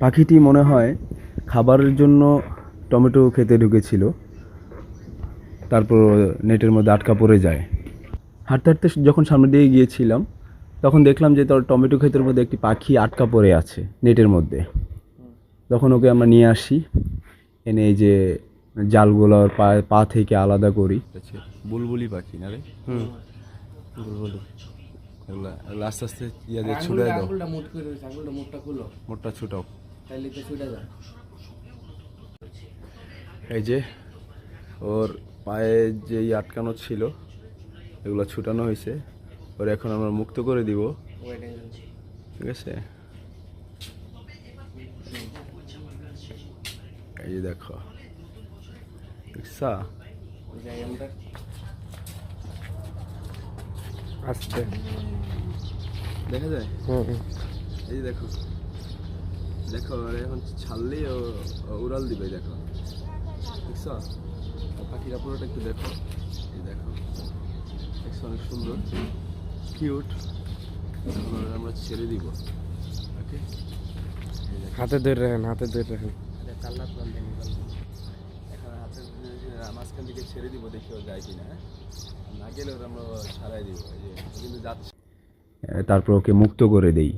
পাখিটি মনে হয় খাবারের জন্য টমেটো খেতে ঢুকেছিল, তারপর নেটের মধ্যে আটকা পড়ে যায়। হাঁটতে হাঁটতে যখন সামনে দিয়ে গিয়েছিলাম তখন দেখলাম যে তার টমেটো ক্ষেতের মধ্যে একটি পাখি আটকা পড়ে আছে নেটের মধ্যে। তখন ওকে আমরা নিয়ে আসি, এনে এই যে জালগুলোর পা থেকে আলাদা করি। বুলবুলি পাখি না রে? বুলবুলি। এগুলা আস্তে আস্তে ইয়া দিয়ে ছুটাই দাও। মোটটা ছুটাও। এই যে ওর পায়ে যে আটকানো ছিল এগুলো ছুটানো হয়েছে, ওর এখন আমরা মুক্ত করে দিব। ঠিক আছে, এই যে দেখো, আস্তে দেখা যায়। এই যে দেখো দেখো, এখন ছাড়লেই ও উড়াল দিবে। দেখো দেখছ পাখিরা পুরোটা, একটু দেখো। এই দেখো দেখছো, অনেক সুন্দর কিউট। আমরা ছেড়ে দিব। ওকে, হাতে ধরে রাখেন, হাতে ধরে রাখেন। এখন হাতের মাঝখান থেকে ছেড়ে দিব, দেখি ও যায় কিনা। না গেলে ওরা আমরা ছাড়াই দিব। এই যে কিন্তু যাচ্ছে, তারপর ওকে মুক্ত করে দেই।